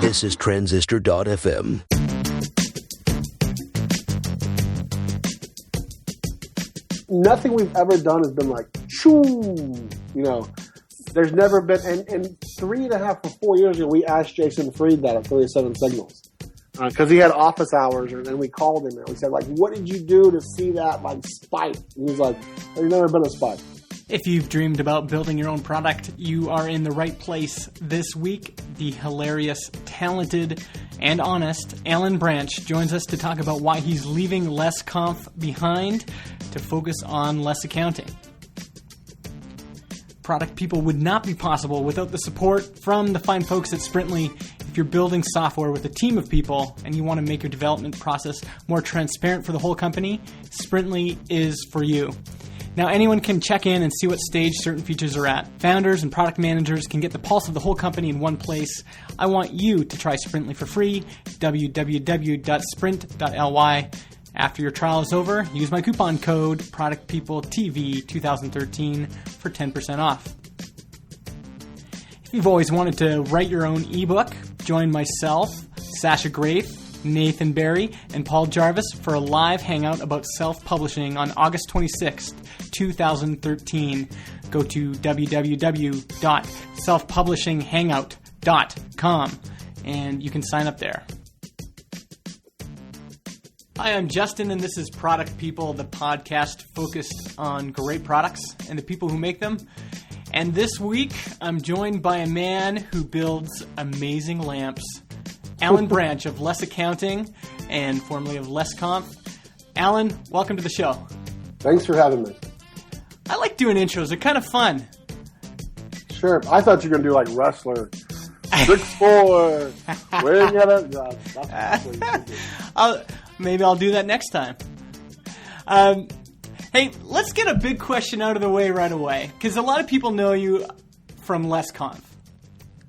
This is Transistor.fm. Nothing we've ever done has been like, shoo, there's never been, and 3.5 or 4 years ago, we asked Jason Fried that at 37 Signals. Because he had office hours, and we called him, and we said, what did you do to see that, spike? And he was like, there's never been a spike. If you've dreamed about building your own product, you are in the right place this week. The hilarious, talented, and honest Allan Branch joins us to talk about why he's leaving LessConf behind to focus on LessAccounting. Product People would not be possible without the support from the fine folks at Sprintly. If you're building software with a team of people and you want to make your development process more transparent for the whole company, Sprintly is for you. Now, anyone can check in and see what stage certain features are at. Founders and product managers can get the pulse of the whole company in one place. I want you to try Sprintly for free, www.sprint.ly. After your trial is over, use my coupon code ProductPeopleTV2013 for 10% off. If you've always wanted to write your own ebook, join myself, Sasha Grafe, Nathan Barry, and Paul Jarvis for a live hangout about self-publishing on August 26th, 2013. Go to www.selfpublishinghangout.com and you can sign up there. Hi, I'm Justin, and this is Product People, the podcast focused on great products and the people who make them. And this week, I'm joined by a man who builds amazing lamps, Allan Branch of LessAccounting and formerly of LessConf. Allan, welcome to the show. Thanks for having me. I like doing intros. They're kind of fun. Sure. I thought you were going to do like wrestler. 6'4". Wing at it. Maybe I'll do that next time. Hey, let's get a big question out of the way right away, because a lot of people know you from LessConf.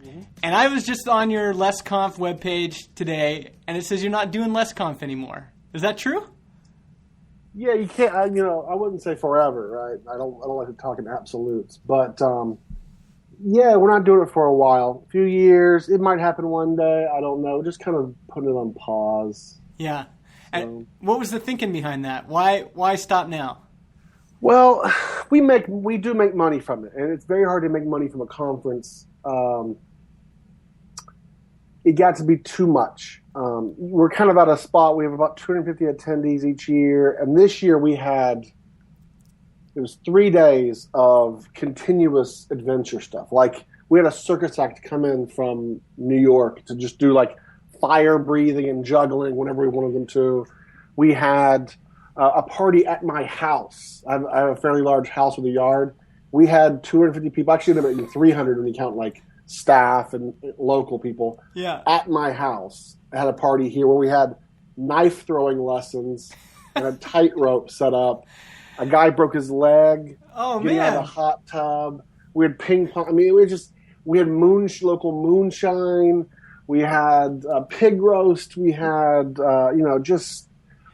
Mm-hmm. And I was just on your LessConf webpage today, and it says you're not doing LessConf anymore. Is that true? Yeah, you can't. I wouldn't say forever, right? I don't like to talk in absolutes, but yeah, we're not doing it for a while. A few years. It might happen one day. I don't know. Just kind of putting it on pause. Yeah. And what was the thinking behind that? Why stop now? Well, we do make money from it, and it's very hard to make money from a conference. It got to be too much. We're kind of at a spot. We have about 250 attendees each year, and this year it was 3 days of continuous adventure stuff. Like, we had a circus act come in from New York to just do fire breathing and juggling whenever we wanted them to. We had a party at my house. I have a fairly large house with a yard. We had 250 people. Actually, ended up being 300 when you count staff and local people. Yeah. At my house, I had a party here where we had knife throwing lessons and a tightrope set up. A guy broke his leg. Oh, getting man. out of a hot tub. We had ping pong. I mean, we had local moonshine. We had pig roast. We had,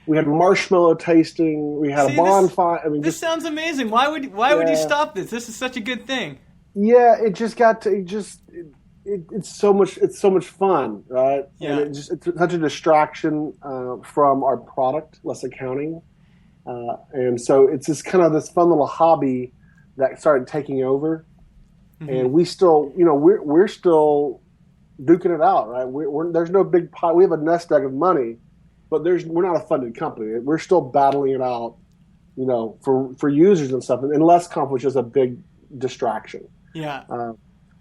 we had marshmallow tasting. We had a bonfire. This sounds amazing. Why would you stop this? This is such a good thing. Yeah, it just got to it's so much fun, right? Yeah. And it's such a distraction from our product, LessAccounting, and so it's just kind of this fun little hobby that started taking over, and we still, we're still duking it out, right? There's no big pot. We have a nest egg of money, but we're not a funded company. We're still battling it out, for users and stuff. And LessConf was just a big distraction. Yeah.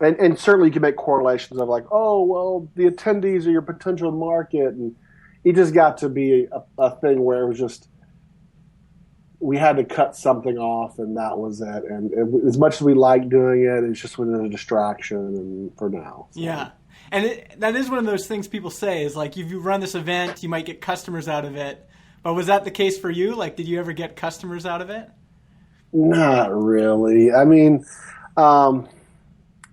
And certainly you can make correlations of the attendees are your potential market, and it just got to be a thing where it was just we had to cut something off, and that was it. And as much as we like doing it, it's just within a distraction, and for now. So. Yeah. And that is one of those things people say is if you run this event, you might get customers out of it. But was that the case for you? Did you ever get customers out of it? Not really. I mean,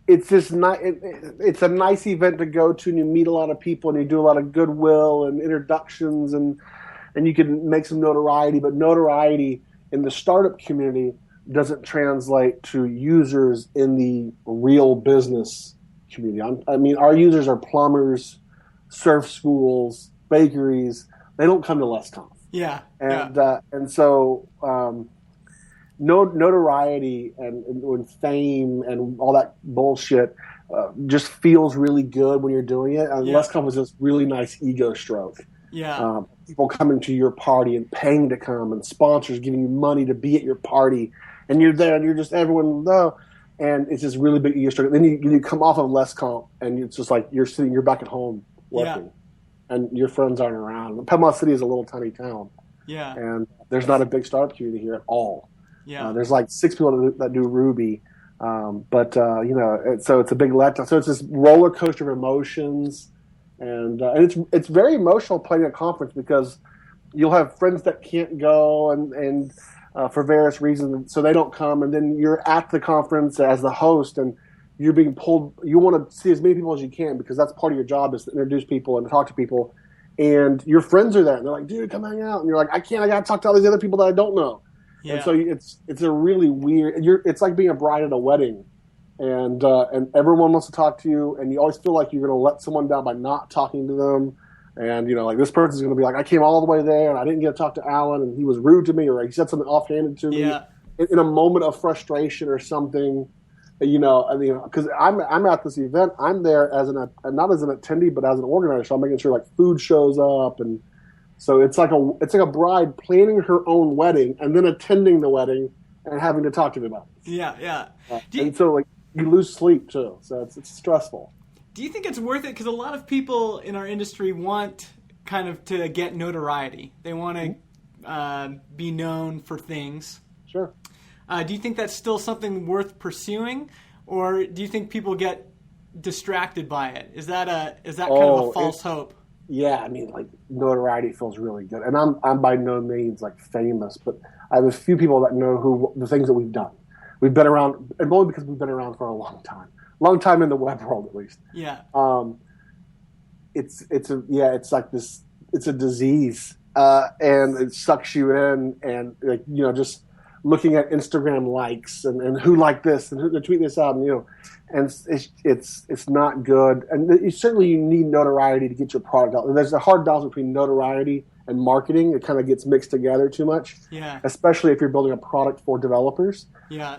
it's just it's a nice event to go to, and you meet a lot of people, and you do a lot of goodwill and introductions, and you can make some notoriety. But notoriety in the startup community doesn't translate to users in the real business community. I mean, our users are plumbers, surf schools, bakeries. They don't come to LessConf. Yeah. And so notoriety and fame and all that bullshit just feels really good when you're doing it. And LessConf is this really nice ego stroke. Yeah. People coming to your party and paying to come, and sponsors giving you money to be at your party, and you're there and you're just everyone know. And it's this really big ego stroke. Then you come off of LessConf and it's just like you're back at home working, and your friends aren't around. Panama City is a little tiny town. Yeah. And there's not a big startup community here at all. Yeah. There's like 6 people that do Ruby. So it's a big letdown. So it's this roller coaster of emotions. And it's very emotional playing a conference because you'll have friends that can't go and for various reasons, so they don't come. And then you're at the conference as the host, and you're being pulled. You want to see as many people as you can because that's part of your job is to introduce people and to talk to people. And your friends are there, and they're like, "Dude, come hang out." And you're like, "I can't. I got to talk to all these other people that I don't know." Yeah. And so it's a really weird. It's like being a bride at a wedding, and everyone wants to talk to you, and you always feel like you're going to let someone down by not talking to them. And like this person's going to be like, "I came all the way there, and I didn't get to talk to Allan, and he was rude to me, or he said something offhanded to me." In a moment of frustration or something. Because I'm at this event, I'm there not as an attendee, but as an organizer. So I'm making sure like food shows up, and so it's like a bride planning her own wedding and then attending the wedding and having to talk to everybody. Yeah. So like you lose sleep too, so it's stressful. Do you think it's worth it? Because a lot of people in our industry want kind of to get notoriety. They want to be known for things. Sure. Do you think that's still something worth pursuing, or do you think people get distracted by it? Is that kind of a false hope? Yeah, I mean, like notoriety feels really good, and I'm by no means like famous, but I have a few people that know the things that we've done. We've been around, and only because we've been around for a long time in the web world at least. Yeah. It's like this. It's a disease, and it sucks you in, and like just looking at Instagram likes and who liked this and who tweet this out, and it's not good. And certainly you need notoriety to get your product out. And there's a hard balance between notoriety and marketing. It kind of gets mixed together too much. Yeah. Especially if you're building a product for developers. Yeah.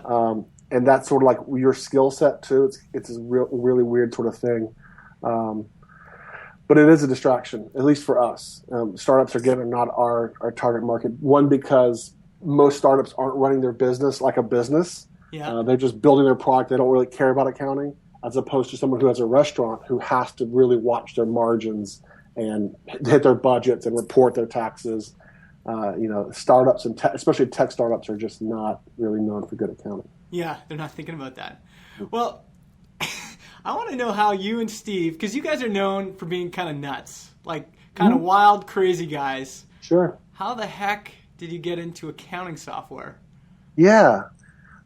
And that's sort of like your skill set too. It's a really weird sort of thing. But it is a distraction, at least for us. Startups are not our target market. One, because most startups aren't running their business like a business. Yeah. They're just building their product. They don't really care about accounting, as opposed to someone who has a restaurant who has to really watch their margins and hit their budgets and report their taxes. Startups and especially tech startups are just not really known for good accounting. Yeah, they're not thinking about that. Well, I want to know how you and Steve, because you guys are known for being kind of nuts, like kind of wild, crazy guys. Sure. How the heck did you get into accounting software? Yeah.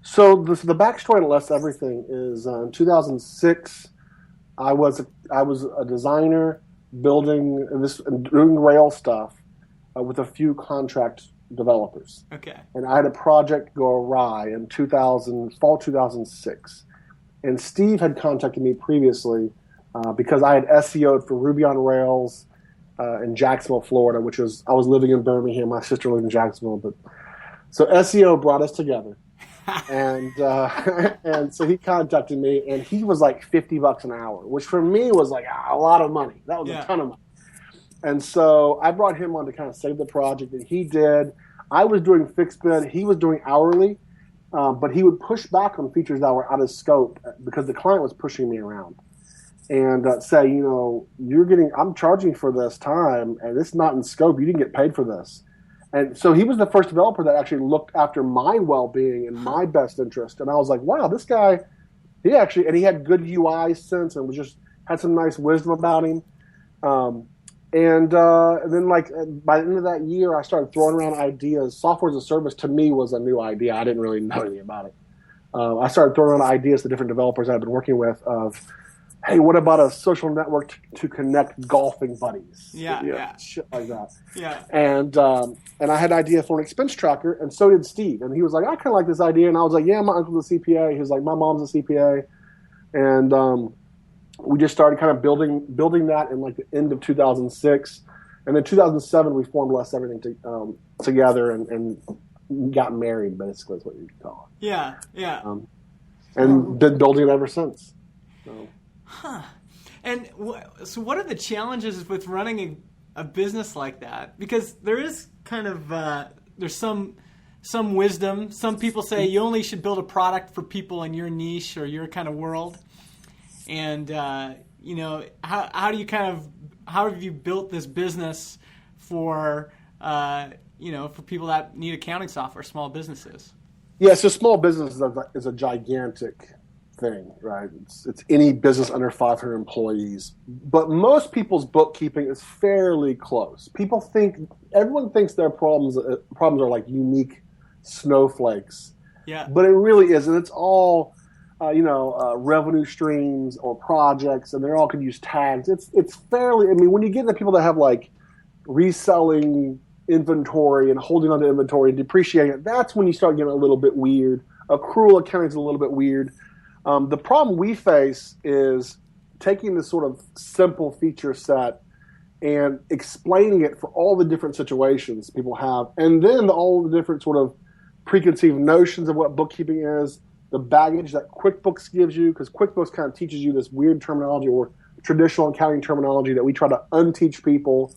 So the backstory to LessEverything is in 2006, I was a designer doing Rail stuff with a few contract developers. Okay. And I had a project go awry in fall 2006. And Steve had contacted me previously because I had SEO'd for Ruby on Rails in Jacksonville, Florida, I was living in Birmingham. My sister lived in Jacksonville, so SEO brought us together, and so he contacted me, and he was like $50 an hour, which for me was like a lot of money. That was a ton of money, and so I brought him on to kind of save the project, and he did. I was doing fixed bid, he was doing hourly, but he would push back on features that were out of scope because the client was pushing me around. And say, I'm charging for this time, and it's not in scope. You didn't get paid for this. And so he was the first developer that actually looked after my well-being and my best interest. And I was like, wow, this guy, he had good UI sense and had some nice wisdom about him. And then by the end of that year, I started throwing around ideas. Software as a service to me was a new idea. I didn't really know anything about it. I started throwing around ideas to different developers I've been working with of, hey, what about a social network to connect golfing buddies? Shit like that. Yeah. And I had an idea for an expense tracker, and so did Steve. And he was like, I kind of like this idea. And I was like, yeah, my uncle's a CPA. He was like, my mom's a CPA. And we just started kind of building that in like the end of 2006. And then 2007, we formed LessEverything together and got married, basically, is what you could call it. Yeah. And been building it ever since. So. Huh. And so what are the challenges with running a business like that? Because there is kind of, there's some wisdom. Some people say you only should build a product for people in your niche or your kind of world. And, how do you how have you built this business for, for people that need accounting software, small businesses? Yeah, so small business is a gigantic thing, right? It's any business under 500 employees. But most people's bookkeeping is fairly close. Everyone thinks their problems are like unique snowflakes. Yeah. But it really isn't. It's all, revenue streams or projects, and they all could use tags. It's fairly, when you get into people that have like reselling inventory and holding on to inventory and depreciating it, that's when you start getting a little bit weird. Accrual accounting is a little bit weird. The problem we face is taking this sort of simple feature set and explaining it for all the different situations people have, and then all the different sort of preconceived notions of what bookkeeping is, the baggage that QuickBooks gives you, because QuickBooks kind of teaches you this weird terminology or traditional accounting terminology that we try to unteach people.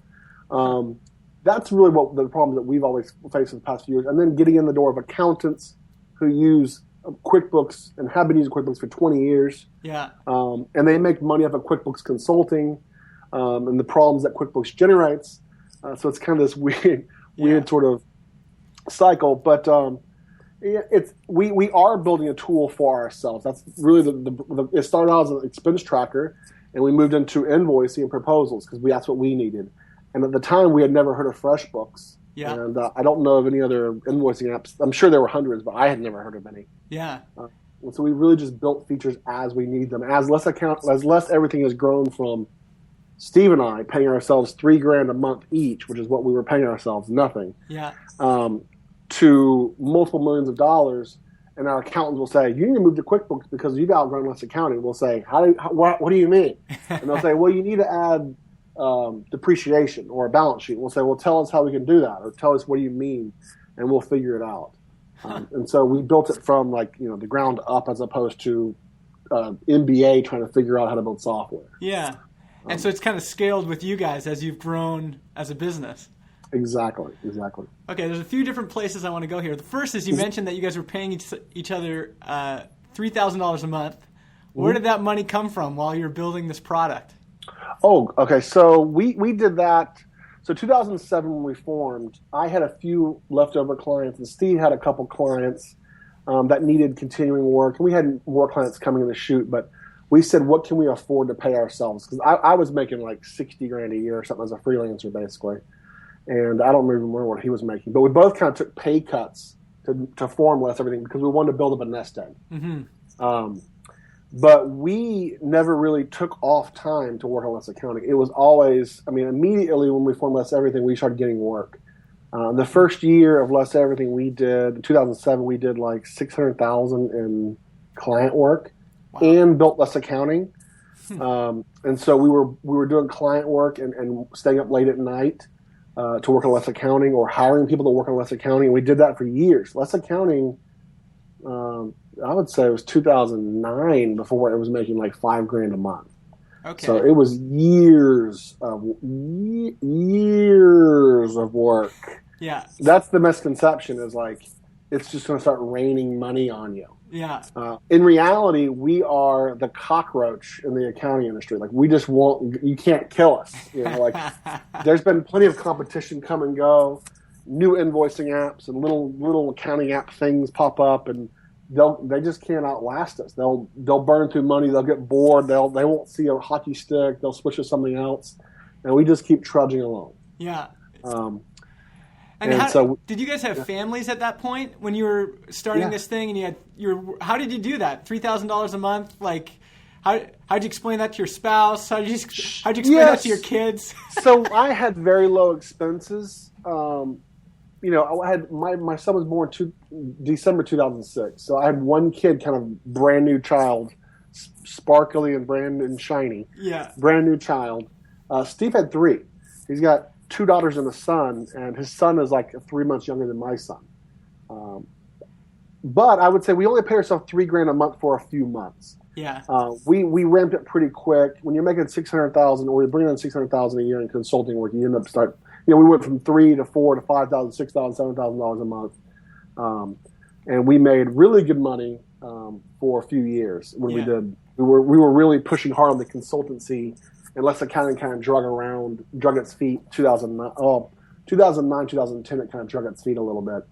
That's really what the problems that we've always faced in the past few years. And then getting in the door of accountants who use QuickBooks and have been using QuickBooks for 20 years. Yeah. And they make money off of QuickBooks consulting and the problems that QuickBooks generates. So it's kind of this weird sort of cycle. But we are building a tool for ourselves. That's really it started out as an expense tracker, and we moved into invoicing and proposals because that's what we needed. And at the time, we had never heard of FreshBooks. Yeah. And I don't know of any other invoicing apps. I'm sure there were hundreds, but I had never heard of any. Yeah. And so we really just built features as we need them. As LessEverything has grown from Steve and I paying ourselves $3,000 a month each, which is what we were paying ourselves, nothing. Yeah. To multiple millions of dollars, and our accountants will say, "You need to move to QuickBooks because you've outgrown LessAccounting." We'll say, "What do you mean?" And they'll say, "Well, you need to add depreciation or a balance sheet." We'll say, "Well, tell us how we can do that, or tell us what do you mean," and we'll figure it out. And so we built it from the ground up, as opposed to MBA trying to figure out how to build software. Yeah, and so it's kind of scaled with you guys as you've grown as a business. Exactly. Okay, there's a few different places I want to go here. The first is you mentioned that you guys were paying each other $3,000 a month. Where did that money come from while you were building this product? Oh, okay. So we did that. So 2007 when we formed, I had a few leftover clients, and Steve had a couple clients that needed continuing work. And we had more clients coming in the shoot, but we said, what can we afford to pay ourselves? Because I was making like $60,000 a year or something as a freelancer, basically. And I don't remember what he was making. But we both kind of took pay cuts to form LessEverything because we wanted to build up a nest egg. Mm-hmm. But we never really took off time to work on LessAccounting. It was always, immediately when we formed LessEverything, we started getting work. The first year of LessEverything we did, in 2007, we did like $600,000 in client work. Wow. And built LessAccounting. And so we were doing client work and staying up late at night to work on LessAccounting, or hiring people to work on LessAccounting. And we did that for years. LessAccounting, I would say it was 2009 before it was making like $5,000 a month. Okay. So it was years of work. Yeah. That's the misconception, is like it's just going to start raining money on you. Yeah. In reality, we are the cockroach in the accounting industry. Like, we just won't. You can't kill us. There's been plenty of competition come and go. New invoicing apps and little accounting app things pop up, and they just can't outlast us. They'll burn through money. They'll get bored. They won't see a hockey stick. They'll switch to something else, and we just keep trudging along. Yeah. And so, did you guys have families at that point when you were starting this thing? And how did you do that? $3,000 a month? Like, how'd you explain that to your spouse? How'd you explain that to your kids? So I had very low expenses. I had my son was born December 2006. So I had one kid, kind of brand new child, sparkly and brand and shiny. Yeah. Brand new child. Steve had 3. He's got 2 daughters and a son, and his son is like 3 months younger than my son. But I would say we only pay ourselves $3,000 a month for a few months. Yeah. We ramped it pretty quick. When you're making $600,000 or you're bringing in $600,000 a year in consulting work, you end up we went from $3,000 to $4,000 to $5,000, $6,000, $7,000 a month. And we made really good money for a few years when we did. We were really pushing hard on the consultancy, and LessAccounting kind of drug its feet. 2009, 2010, it kind of drug its feet a little bit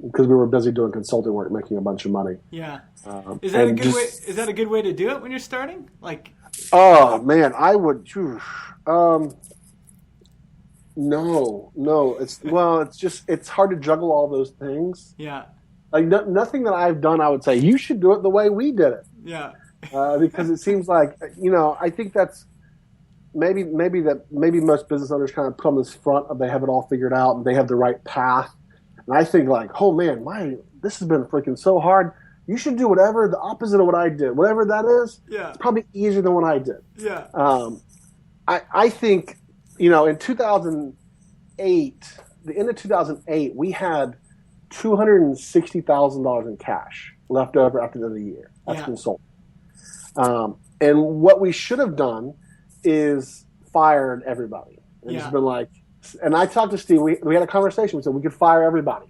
because we were busy doing consulting work, making a bunch of money. Yeah. Is that a good way? Is that a good way to do it when you're starting? Like. Oh man, I would. No. It's hard to juggle all those things. Yeah. Like nothing that I've done, I would say you should do it the way we did it. Yeah. Because it seems like I think that's maybe most business owners kind of put on this front of they have it all figured out and they have the right path. And I think like, oh man, this has been freaking so hard. You should do whatever the opposite of what I did, whatever that is. Yeah. It's probably easier than what I did. Yeah. I think in 2008, the end of 2008, we had $260,000 in cash left over after the end of the year. That's consulting. And what we should have done is fired everybody. And just been like, and I talked to Steve. We had a conversation. We said we could fire everybody,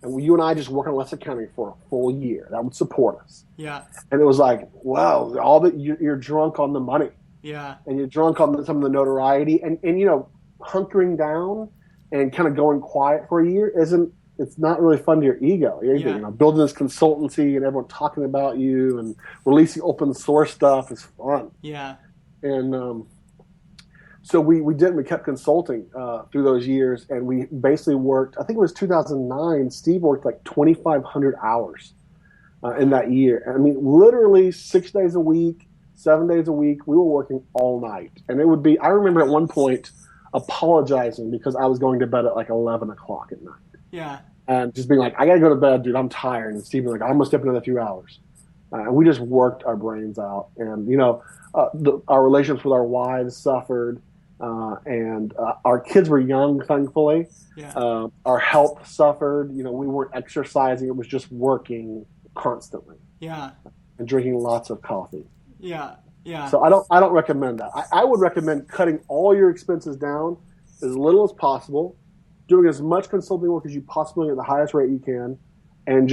and you and I just work on LessAccounting for a full year. That would support us. Yeah. And it was like, wow, all that you're drunk on the money. Yeah. And you're drunk on some of the notoriety, and hunkering down and kind of going quiet for a year it's not really fun to your ego. Building this consultancy and everyone talking about you and releasing open source stuff is fun. Yeah. And so we kept consulting through those years, and we basically worked, I think it was 2009, Steve worked like 2,500 hours in that year. I mean, literally 6 days a week, 7 days a week, we were working all night. And it would be, I remember at one point apologizing because I was going to bed at like 11 o'clock at night. Yeah. And just being like, I got to go to bed, dude, I'm tired. And Steve was like, I'm going to stay up another few hours. And we just worked our brains out. And, our relationships with our wives suffered. And our kids were young, thankfully. Yeah. Our health suffered. We weren't exercising. It was just working constantly. Yeah. And drinking lots of coffee. Yeah. Yeah. So I don't recommend that. I would recommend cutting all your expenses down as little as possible, doing as much consulting work as you possibly at the highest rate you can, and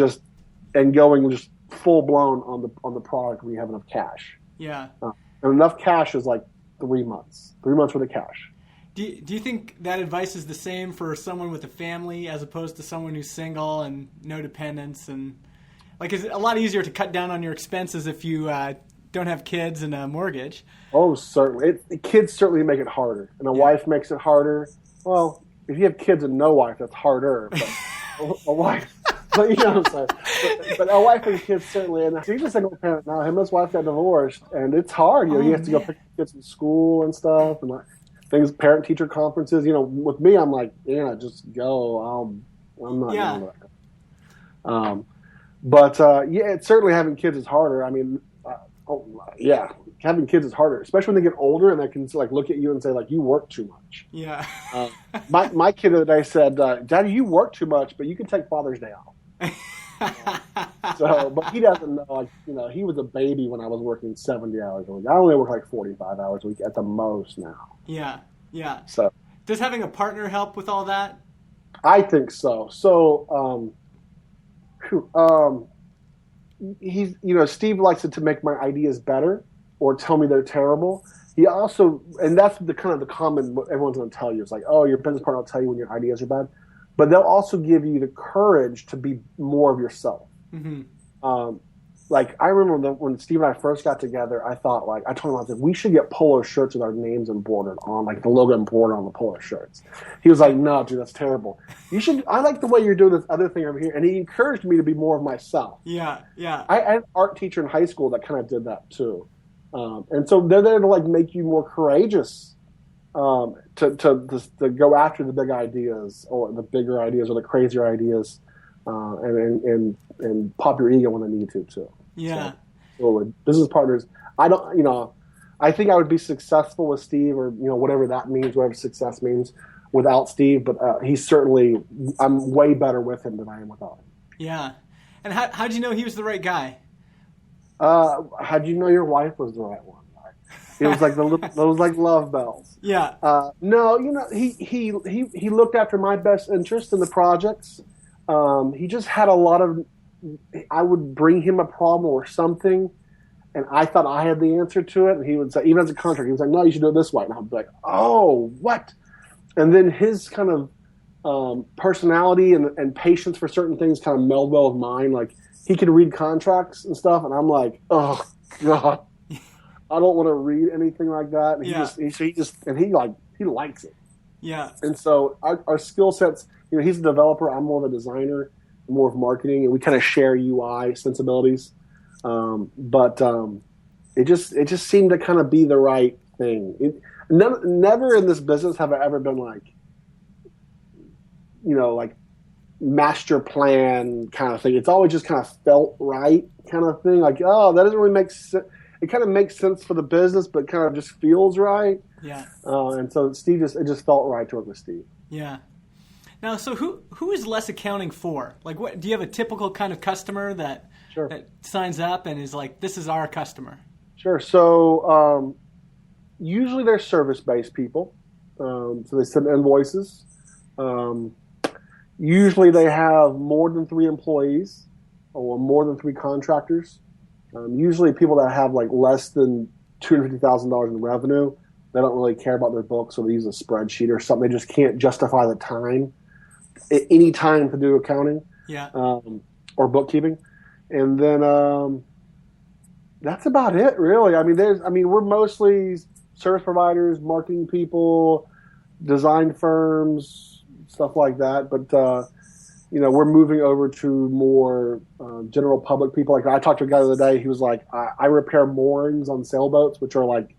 going full blown on the product when you have enough cash. Yeah. And enough cash is like 3 months. 3 months worth of cash. Do you think that advice is the same for someone with a family as opposed to someone who's single and no dependents? And like, is it a lot easier to cut down on your expenses if you don't have kids and a mortgage? Oh, certainly. Kids certainly make it harder, and a wife makes it harder. Well, if you have kids and no wife, that's harder. But a wife, but you know what I'm saying. But a wife and kids certainly. And he's a single parent now. Him and his wife got divorced, and it's hard. He has to go pick kids from school and stuff, and like things, parent teacher conferences. With me, I'm like, just go. I'm not doing that. But it's certainly having kids is harder. I mean. Having kids is harder, especially when they get older and they can look at you and say you work too much. Yeah. My kid the other day said, "Daddy, you work too much, but you can take Father's Day off." But he doesn't know. He was a baby when I was working 70 hours a week. I only work 45 hours a week at the most now. Yeah. Yeah. So does having a partner help with all that? I think so. He's Steve likes it to make my ideas better or tell me they're terrible. He also, and that's the common what everyone's going to tell you. It's like, oh, your business partner will tell you when your ideas are bad, but they'll also give you the courage to be more of yourself. Mm-hmm. I remember when Steve and I first got together, I thought I told him, I was like, we should get polo shirts with our names embroidered on, the logo embroidered on the polo shirts. He was like, no, dude, that's terrible. You should. I like the way you're doing this other thing over here, and he encouraged me to be more of myself. Yeah, yeah. I had an art teacher in high school that kind of did that too, and so they're there to make you more courageous, to go after the big ideas or the bigger ideas or the crazier ideas, and pop your ego when they need to too. Yeah. absolutely. Business partners. I don't, I think I would be successful with Steve, or whatever that means, whatever success means, without Steve. But I'm way better with him than I am without him. Yeah. And how'd you know he was the right guy? How'd you know your wife was the right one? It was like those like love bells. Yeah. No, he looked after my best interest in the projects. He just had a lot of. I would bring him a problem or something, and I thought I had the answer to it. And he would say, even as a contractor, he was like, "No, you should do it this way." And I'd be like, "Oh, what?" And then his kind of personality and patience for certain things kind of meld well with mine. Like he could read contracts and stuff, and I'm like, "Oh God, I don't want to read anything like that." And he likes it. Yeah. And so our skill sets. He's a developer. I'm more of a designer, more of marketing, and we kind of share UI sensibilities. But it just seemed to kind of be the right thing. Never in this business have I ever been like, like master plan kind of thing. It's always just kind of felt right kind of thing. Like, oh, that doesn't really make sense. It kind of makes sense for the business, but kind of just feels right. Yeah. And so Steve it just felt right to work with Steve. Yeah. Now, so who is LessAccounting for? Like, what do you have a typical kind of customer that signs up and is like, this is our customer? Sure. So usually they're service-based people. So they send invoices. Usually they have more than 3 employees or more than 3 contractors. Usually people that have like less than $250,000 in revenue, they don't really care about their books, so they use a spreadsheet or something. They just can't justify the time, any time to do accounting, or bookkeeping. And then that's about it, really. We're mostly service providers, marketing people, design firms, stuff like that. But we're moving over to more general public people. Like I talked to a guy the other day. He was like, I repair moorings on sailboats, which are like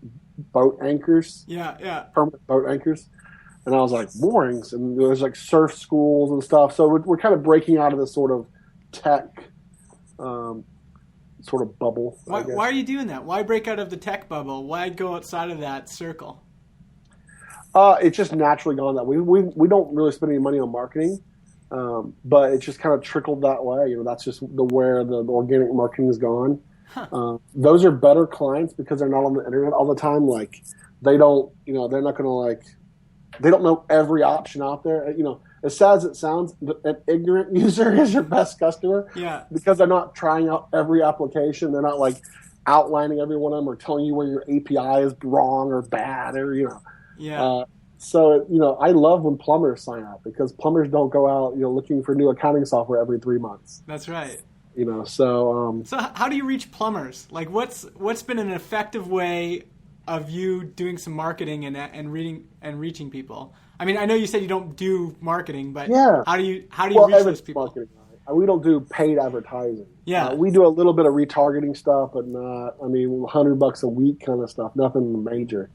boat anchors. Yeah. Permanent boat anchors. And I was like, moorings? And there's like surf schools and stuff. So we're kind of breaking out of this sort of tech sort of bubble. Why are you doing that? Why break out of the tech bubble? Why go outside of that circle? It's just naturally gone that way. We don't really spend any money on marketing. But it's just kind of trickled that way. That's just where the organic marketing has gone. Huh. Those are better clients because they're not on the internet all the time. Like they don't, they're not going to they don't know every option out there. As sad as it sounds, an ignorant user is your best customer. Yeah. Because they're not trying out every application. They're not like outlining every one of them or telling you where your API is wrong or bad or, Yeah. So, I love when plumbers sign up because plumbers don't go out, looking for new accounting software every 3 months. That's right. So how do you reach plumbers? Like, what's been an effective way of you doing some marketing and reaching people? I mean, I know you said you don't do marketing, but how do you reach those people? Marketing, right? We don't do paid advertising. Yeah. We do a little bit of retargeting stuff, but not. $100 a week kind of stuff. Nothing major.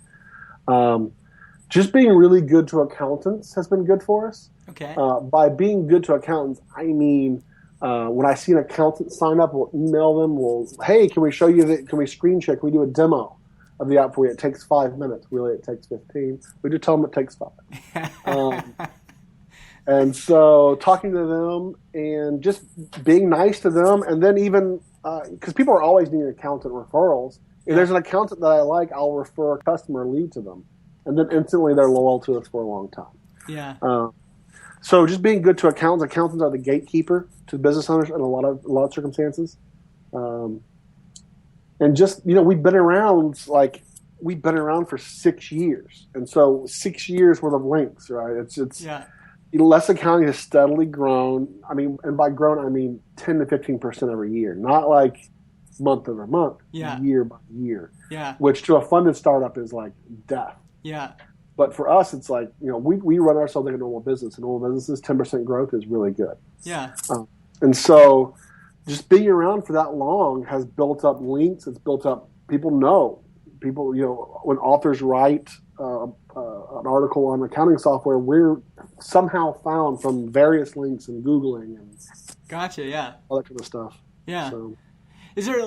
Just being really good to accountants has been good for us. Okay. By being good to accountants, I mean when I see an accountant sign up, we'll email them. Hey, can we show you can we screen check? Can we do a demo of the app for you? It takes 5 minutes. Really, it takes 15. We just tell them it takes 5. And so talking to them and just being nice to them, and then even because people are always needing accountant referrals. If there's an accountant that I like, I'll refer a customer lead to them. And then instantly they're loyal to us for a long time. Yeah. So just being good to accountants. Accountants are the gatekeeper to business owners in a lot of circumstances. And just we've been around for 6 years, and so 6 years worth of links, right? It's LessAccounting has steadily grown. And by grown I mean 10 to 15% every year, not like month over month, year by year. Yeah. Which to a funded startup is like death. Yeah. But for us, it's like, we run ourselves like a normal business. And normal businesses, 10% growth is really good. Yeah. And so just being around for that long has built up links. It's built up, people know. People, when authors write an article on accounting software, we're somehow found from various links and Googling and gotcha, yeah. all that kind of stuff. Yeah. So. Is there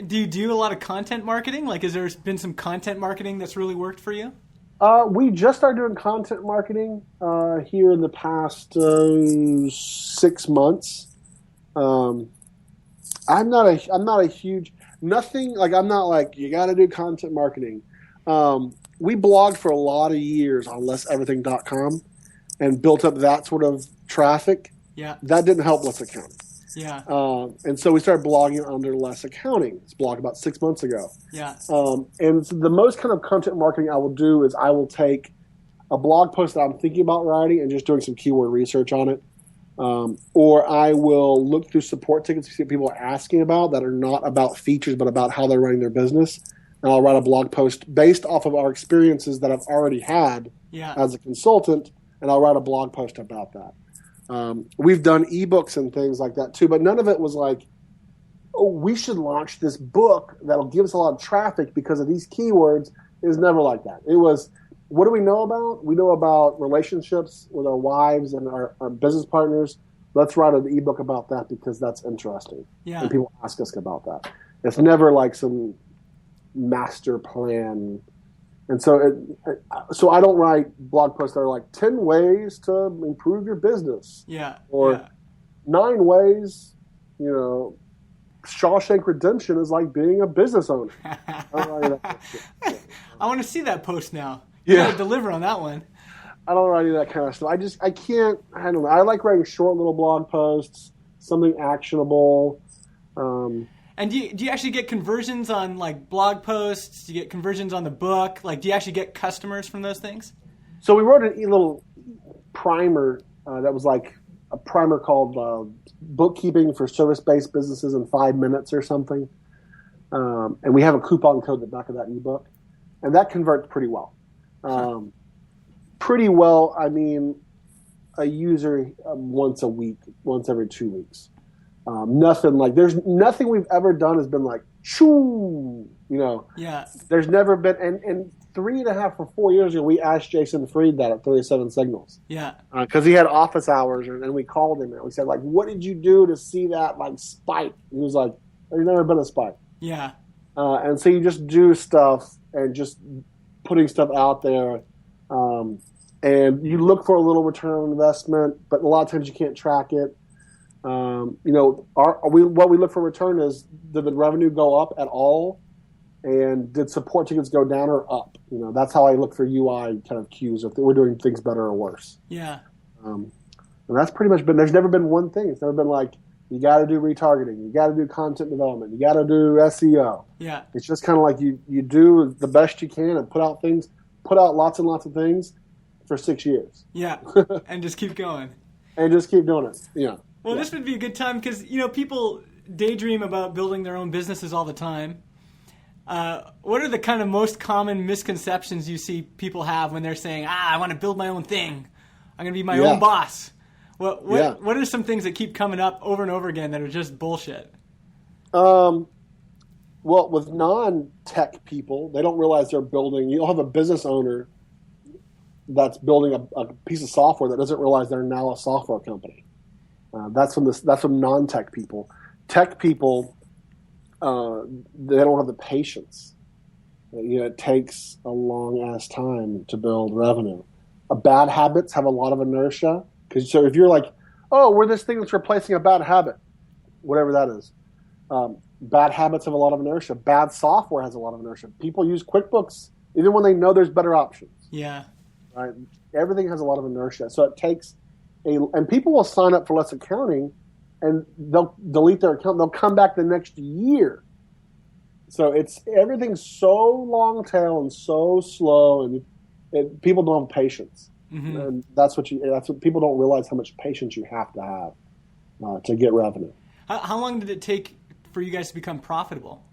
do you do a lot of content marketing? Has there been some content marketing that's really worked for you? We just started doing content marketing here in the past 6 months. I'm not a huge nothing I'm not you got to do content marketing. We blogged for a lot of years on LessEverything.com and built up that sort of traffic. Yeah, that didn't help LessAccounting. Yeah. And so we started blogging under LessAccounting. It's blogged about 6 months ago. Yeah. And so the most kind of content marketing I will do is I will take a blog post that I'm thinking about writing and just doing some keyword research on it. Or I will look through support tickets to see what people are asking about that are not about features but about how they're running their business. And I'll write a blog post based off of our experiences that I've already had as a consultant, and I'll write a blog post about that. We've done ebooks and things like that too, but none of it was we should launch this book that'll give us a lot of traffic because of these keywords. It was never like that. It was, what do we know about? We know about relationships with our wives and our business partners. Let's write an ebook about that because that's interesting. Yeah. And people ask us about that. It's never some master plan. And so I don't write blog posts that are 10 ways to improve your business. Yeah. Or 9 ways, Shawshank Redemption is like being a business owner. I want to see that post now. Yeah. You gotta deliver on that one. I don't write any of that kind of stuff. I don't know. I like writing short little blog posts, something actionable. And do you actually get conversions on blog posts? Do you get conversions on the book? Do you actually get customers from those things? So we wrote a little primer that was a primer called Bookkeeping for Service-Based Businesses in 5 Minutes or something. And we have a coupon code at the back of that ebook. And that converts pretty well. Pretty well, I mean, a user once a week, once every 2 weeks. Nothing there's nothing we've ever done has been shoo, Yeah. There's never been, and 3.5 or 4 years ago, we asked Jason Fried that at 37 Signals. Yeah. Because he had office hours, and we called him and we said, what did you do to see that spike? And he was like, there's never been a spike. Yeah. And so you just do stuff and just putting stuff out there. And you look for a little return on investment, but a lot of times you can't track it. What we look for return is, did the revenue go up at all? And did support tickets go down or up? That's how I look for UI kind of cues if we're doing things better or worse. Yeah. And that's pretty much been, there's never been one thing. It's never been you got to do retargeting, you got to do content development, you got to do SEO. Yeah. It's just kind of you do the best you can and put out lots and lots of things for 6 years. Yeah. And just keep going. And just keep doing it. Yeah. Well, this would be a good time because, people daydream about building their own businesses all the time. What are the kind of most common misconceptions you see people have when they're saying, I want to build my own thing. I'm going to be my own boss. What are some things that keep coming up over and over again that are just bullshit? Well, with non-tech people, they don't realize they're building. You'll have a business owner that's building a piece of software that doesn't realize they're now a software company. That's from non-tech people. Tech people, they don't have the patience. It takes a long-ass time to build revenue. Bad habits have a lot of inertia. So if you're we're this thing that's replacing a bad habit, whatever that is. Bad habits have a lot of inertia. Bad software has a lot of inertia. People use QuickBooks even when they know there's better options. Yeah. Right? Everything has a lot of inertia. So it takes and people will sign up for LessAccounting and they'll delete their account. They'll come back the next year. So everything's so long tail and so slow, and people don't have patience. Mm-hmm. And that's what people don't realize, how much patience you have to have to get revenue. How long did it take for you guys to become profitable?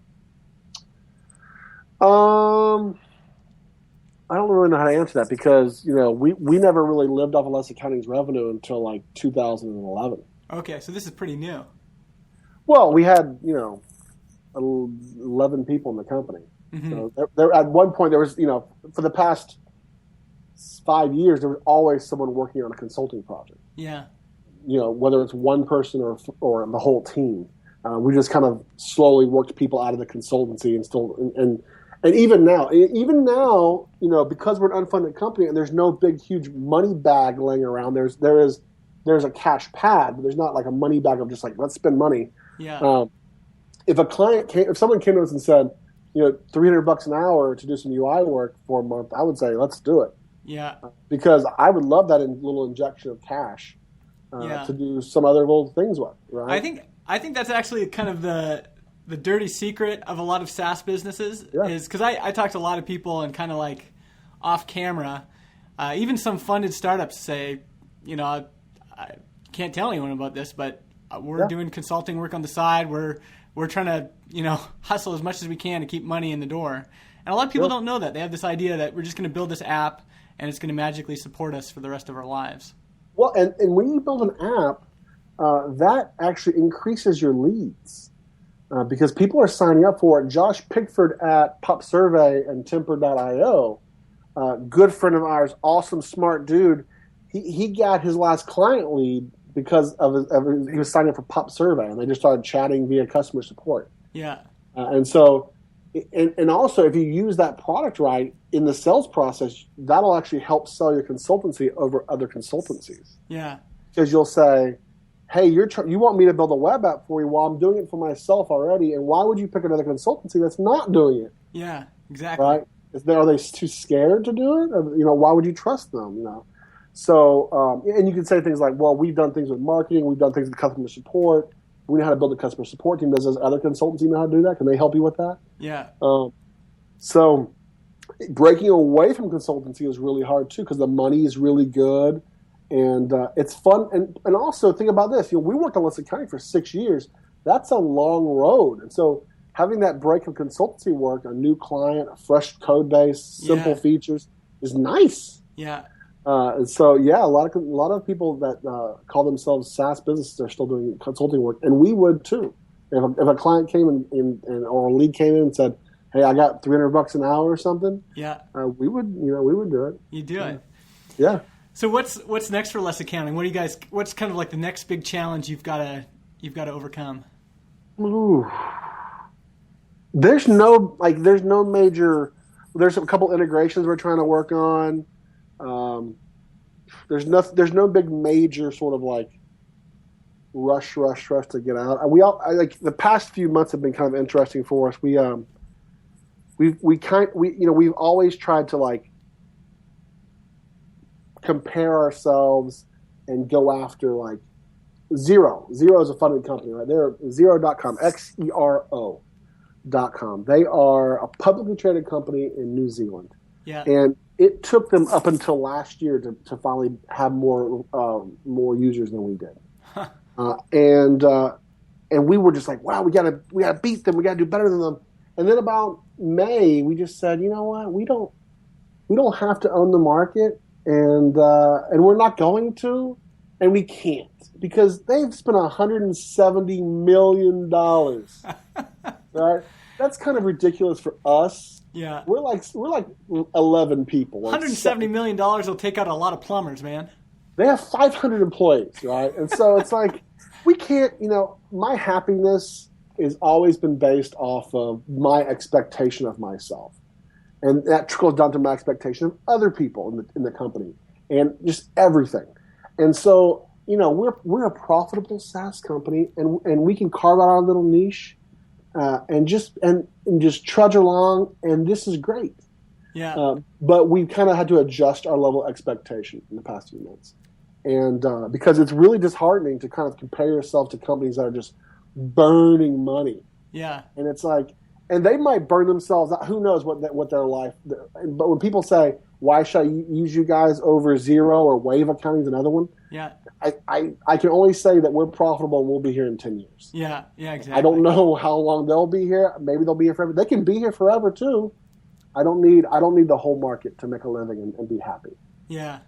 I don't really know how to answer that because, we never really lived off of LessAccounting's revenue until 2011. Okay, so this is pretty new. Well, we had, 11 people in the company. Mm-hmm. So there at one point there was, for the past 5 years, there was always someone working on a consulting project. Yeah. Whether it's one person or the whole team. We just kind of slowly worked people out of the consultancy and even now, because we're an unfunded company and there's no big, huge money bag laying around, there's a cash pad, but there's not like a money bag of just like, let's spend money. Yeah. If someone came to us and said, $300 an hour to do some UI work for a month, I would say, let's do it. Yeah. Because I would love that little injection of cash to do some other little things with, right? I think that's actually kind of the dirty secret of a lot of SaaS businesses is because I talk to a lot of people and kind of like off camera, even some funded startups say, I can't tell anyone about this, but we're doing consulting work on the side. We're trying to, hustle as much as we can to keep money in the door. And a lot of people don't know that. They have this idea that we're just going to build this app and it's going to magically support us for the rest of our lives. Well, and when you build an app, that actually increases your leads because people are signing up for it. Josh Pigford at Pop Survey and Temper.io, good friend of ours, awesome, smart dude, he got his last client lead because he was signing up for Pop Survey, and they just started chatting via customer support. Yeah. And so, and also, if you use that product right in the sales process, that'll actually help sell your consultancy over other consultancies. Yeah. Because you'll say, hey, you want me to build a web app for you while I'm doing it for myself already, and why would you pick another consultancy that's not doing it? Yeah, exactly. Right? Are they too scared to do it? Or, why would you trust them? So, and you can say things like, well, we've done things with marketing, we've done things with customer support. We know how to build a customer support team. Does this other consultancy know how to do that? Can they help you with that? Yeah. So breaking away from consultancy is really hard too because the money is really good. And it's fun. And also think about this. We worked on LessAccounting for 6 years. That's a long road. And so having that break of consultancy work, a new client, a fresh code base, simple features is nice. Yeah. And so, a lot of people that call themselves SaaS businesses are still doing consulting work. And we would too. If a client came or a lead came in and said, hey, I got $300 an hour or something. Yeah. We would do it. You do it. Yeah. So what's next for LessAccounting? What's kind of like the next big challenge you've got to overcome? Ooh. There's no major. There's a couple integrations we're trying to work on. There's no big major sort of like rush to get out. The past few months have been kind of interesting for us. We've always tried to like compare ourselves and go after like Xero. Xero is a funded company, right? They're Xero.com, Xero.com. They are a publicly traded company in New Zealand. Yeah. And it took them up until last year to finally have more users than we did. And we were just like, wow, we gotta beat them. We gotta do better than them. And then about May, we just said, you know what? We don't have to own the market. And we're not going to, and we can't because they've spent $170 million, right? That's kind of ridiculous for us. Yeah, we're like 11 people. $170 million will take out a lot of plumbers, man. They have 500 employees, right? And so it's like we can't. My happiness has always been based off of my expectation of myself. And that trickles down to my expectation of other people in the company and just everything. And so, we're a profitable SaaS company and we can carve out our little niche and just trudge along. And this is great. Yeah. But we've kind of had to adjust our level of expectation in the past few months. And because it's really disheartening to kind of compare yourself to companies that are just burning money. Yeah. And it's like, and they might burn themselves out. Who knows what their life. But when people say, "Why should I use you guys over Xero or Wave Accounting is another one?" Yeah, I can only say that we're profitable and we'll be here in 10 years. Yeah, exactly. I don't know how long they'll be here. Maybe they'll be here forever. They can be here forever too. I don't need the whole market to make a living and be happy. Yeah.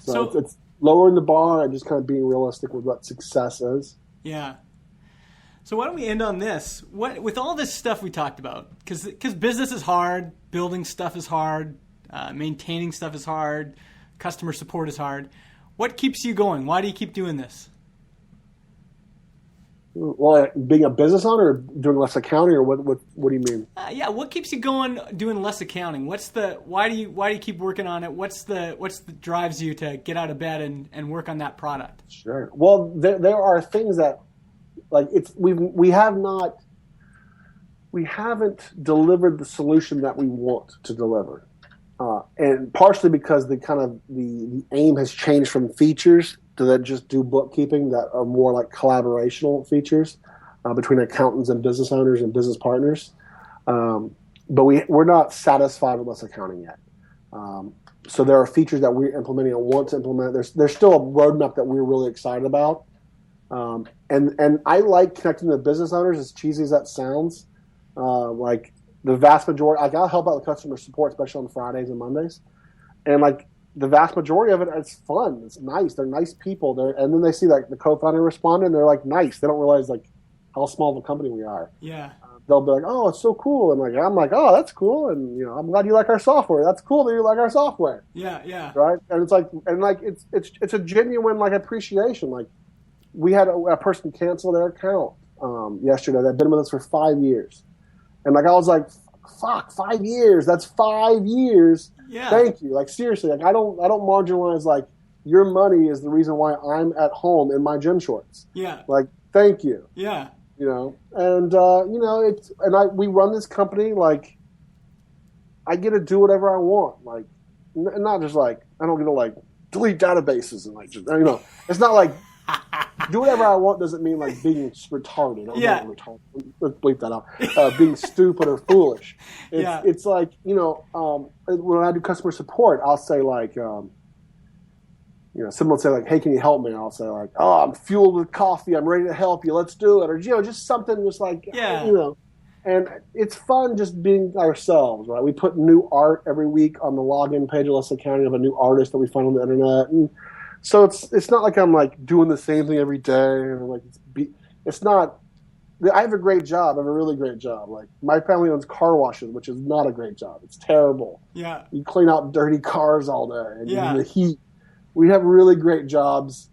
So it's lowering the bar and just kind of being realistic with what success is. Yeah. So why don't we end on this? With all this stuff we talked about, because business is hard, building stuff is hard, maintaining stuff is hard, customer support is hard. What keeps you going? Why do you keep doing this? Well, being a business owner or doing less accounting, or what do you mean? Yeah, what keeps you going doing less accounting? Why do you keep working on it? What's the drives you to get out of bed and work on that product? Sure. Well, there are things that, like, we haven't delivered the solution that we want to deliver, and partially because the aim has changed from features to that just do bookkeeping, that are more like collaborational features between accountants and business owners and business partners. But we're not satisfied with less accounting yet. So there are features that we're implementing and want to implement. There's still a roadmap that we're really excited about. And I like connecting to business owners, as cheesy as that sounds. Like the vast majority, like I'll help out with customer support, especially on Fridays and Mondays. And like the vast majority of it, it's fun. It's nice. They're nice people. And then they see like the co-founder respond, and they're like nice. They don't realize like how small of a company we are. Yeah. They'll be like, "Oh, it's so cool," and I'm like, "Oh, that's cool," and I'm glad you like our software. That's cool that you like our software. Yeah, yeah. Right, and it's a genuine like appreciation. Like we had a person cancel their account yesterday. They'd been with us for 5 years, and like I was like, "Fuck, 5 years? That's 5 years." Yeah. Thank you. Like seriously, like I don't marginalize like your money is the reason why I'm at home in my gym shorts. Yeah. Like thank you. Yeah. We run this company like I get to do whatever I want. Like not just like I don't get to like delete databases and like just, it's not like do whatever I want doesn't mean like being retarded. Yeah. Let's bleep that out. Being stupid or foolish. It's like, when I do customer support, I'll say like, someone will say like, "Hey, can you help me?" And I'll say like, "Oh, I'm fueled with coffee. I'm ready to help you. Let's do it." Or, just something just like, and it's fun just being ourselves, right? We put new art every week on the login page of LessAccounting of a new artist that we find on the internet. And so it's not like I'm like doing the same thing every day. And like, it's not, I have a great job. I have a really great job. Like my family owns car washes, which is not a great job. It's terrible. Yeah. You clean out dirty cars all day and in the heat. We have really great jobs.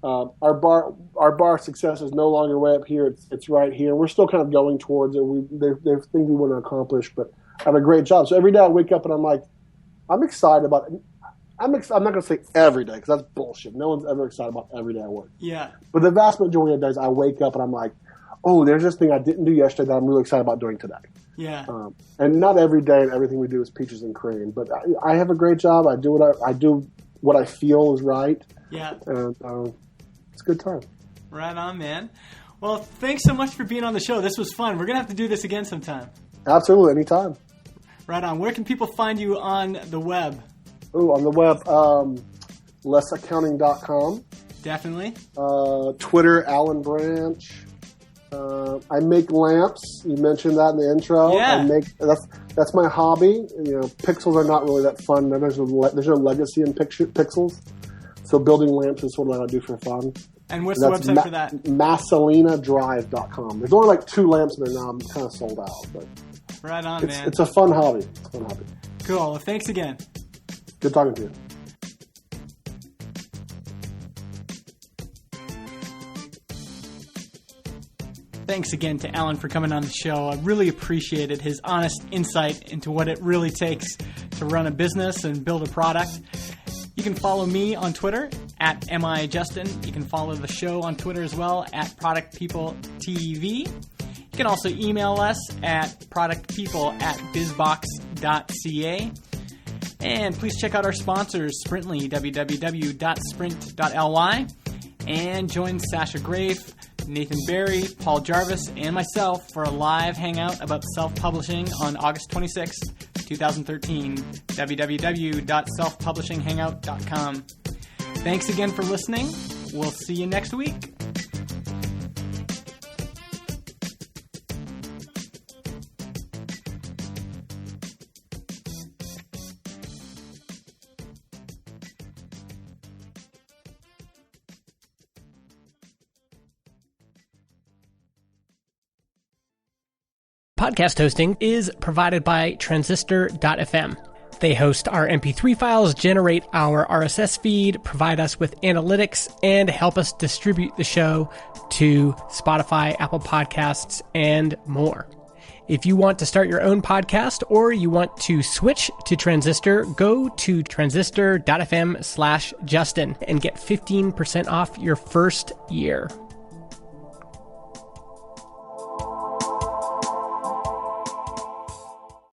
Our bar success is no longer way up here. It's right here. We're still kind of going towards it. There's things we want to accomplish, but I have a great job. So every day I wake up and I'm like, I'm excited about it. I'm not going to say every day because that's bullshit. No one's ever excited about every day I work. Yeah. But the vast majority of days I wake up and I'm like, oh, there's this thing I didn't do yesterday that I'm really excited about doing today. Yeah. And not every day and everything we do is peaches and cream, but I have a great job. I do what I feel is right. Yeah. And it's a good time. Right on, man. Well, thanks so much for being on the show. This was fun. We're going to have to do this again sometime. Absolutely, anytime. Right on. Where can people find you on the web? On the web, LessAccounting.com. Definitely. Twitter, Allan Branch. I make lamps. You mentioned that in the intro. Yeah. That's my hobby. Pixels are not really that fun. There's no legacy in pixels. So building lamps is sort of what I do for fun. And what's the website for that? MassalinaDrive.com. There's only like 2 lamps in there now. I'm kind of sold out. But right on, man. It's a fun hobby. Cool. Well, thanks again. Good talking to you. Thanks again to Allan for coming on the show. I really appreciated his honest insight into what it really takes to run a business and build a product. You can follow me on Twitter at MIJustin. You can follow the show on Twitter as well at ProductPeopleTV. You can also email us at productpeople@bizbox.ca. And please check out our sponsors, Sprintly, www.sprint.ly. And join Sasha Grafe, Nathan Barry, Paul Jarvis, and myself for a live hangout about self-publishing on August 26th, 2013. www.selfpublishinghangout.com. Thanks again for listening. We'll see you next week. Podcast hosting is provided by Transistor.fm. They host our MP3 files, generate our RSS feed, provide us with analytics, and help us distribute the show to Spotify, Apple Podcasts, and more. If you want to start your own podcast or you want to switch to Transistor, go to transistor.fm/Justin and get 15% off your first year.